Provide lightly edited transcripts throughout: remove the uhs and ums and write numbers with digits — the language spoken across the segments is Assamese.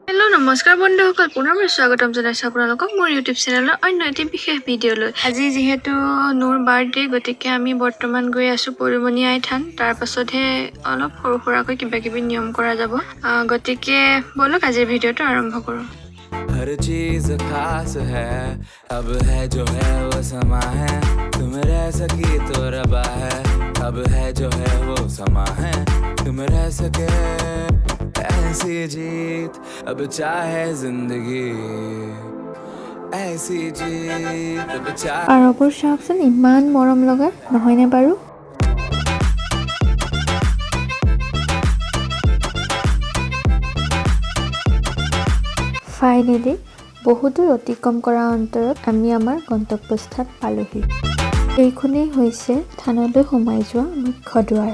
हेलो नमस्कार बন্ধुসকল पुनः स्वागतम জনাইছো আপোনালোকক মোৰ ইউটিউব চেনেলৰ অন্য এটি বিশেষ ভিডিঅ'লৈ আজি যেহেতু নুৰ বাৰ্থডে গতিকে আমি বৰ্তমান গৈ আছো পৰিমণি আই থান তাৰ পাছতহে অলপ সৰু সৰুকৈ কিবা কিবি নিয়ম কৰা যাব গতিকে বলক আজিৰ ভিডিঅ'টো আৰম্ভ কৰো हर चीज खास है अब है जो है वो समा है तुम रह सकी तो रबा है अब है जो है वो समा है तुम रह सके ऐसी जीत अब चाहे जिंदगी ऐसी जीत अब चाहे আৰৱৰ চাওকচোন ইমান মৰম লগা নহয়নে বাৰু ফাইনেলি বহুদূৰ অতিক্ৰম কৰা অন্তৰত আমি আমাৰ গন্তব্যস্থান পালোহি এইখনেই হৈছে থানলৈ সোমাই যোৱা মুখ্য দুৱাৰ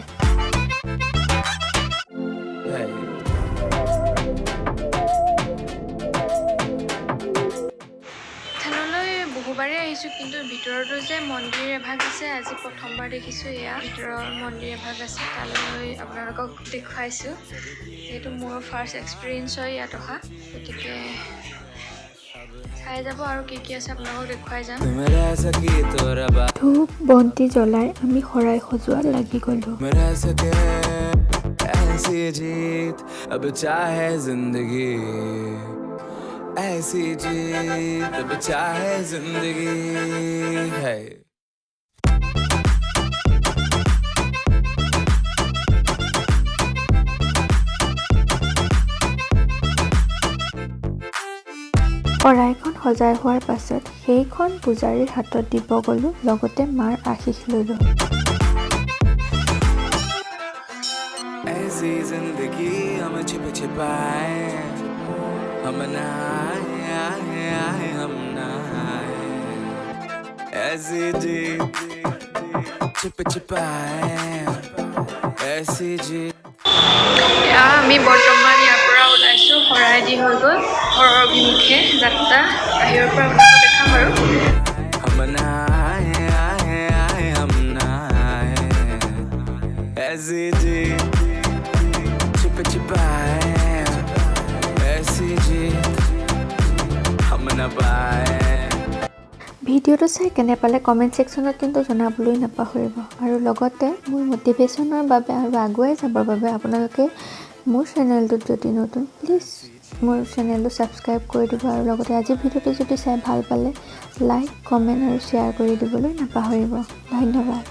থানলৈ বহুবাৰে আহিছো কিন্তু ভিতৰতো যে মন্দিৰ এভাগ আছে আজি প্ৰথমবাৰ দেখিছো এয়া ভিতৰৰ মন্দিৰ এভাগ আছে তালৈ আপোনালোকক দেখুৱাইছো যেহেতু মোৰ ফাৰ্ষ্ট এক্সপিৰিয়েঞ্চ হয় ইয়াত অহা গতিকে চাই যাব আৰু কি আছে আপোনালোকক দেখুৱাই যাম तुम रह सकी तो रबा ধূপ বন্তি জ্বলাই আমি শৰাই সজোৱাত লাগি গলো तुम रह सके ऐसी जीत अब चाहे जिंदगी ऐसी जीत अब चाहे जिंदगी है শৰাইখন সজাই হোৱাৰ পাছত সেইখন পূজাৰীৰ হাতত দিব গলো লগতে মাৰ আশীষ ললো ऐसी जिंदगी हम छिप छिपाए हम नाए हम नाए ऐसी जीत छिप छिपाए ऐसी जीत আমি বৰ্তমান ইয়াৰ পৰা ওলাইছো শৰাই দি হৈ গ'ল ঘৰৰ অভিমুখে যাত্ৰা বাহিৰৰ পৰা আপোনালোকক দেখাম আৰু हम नाए हम नाए ऐसी जीत छिप छिपाए ऐसी जीत हम न पाए ভিডিঅ'টো চাই কেনে পালে কমেণ্ট ছেকশ্যনত কিন্তু জনাবলৈ নাপাহৰিব আৰু লগতে মোৰ মটিভেশ্যনৰ বাবে আৰু আগুৱাই যাবৰ বাবে আপোনালোকে মোৰ চেনেলটোত যদি নতুন প্লিজ মোৰ চেনেলটো ছাবস্ক্ৰাইব কৰি দিব আৰু লগতে আজি ভিডিঅ'টো যদি চাই ভাল পালে লাইক কমেণ্ট আৰু শ্বেয়াৰ কৰি দিবলৈ নাপাহৰিব ধন্যবাদ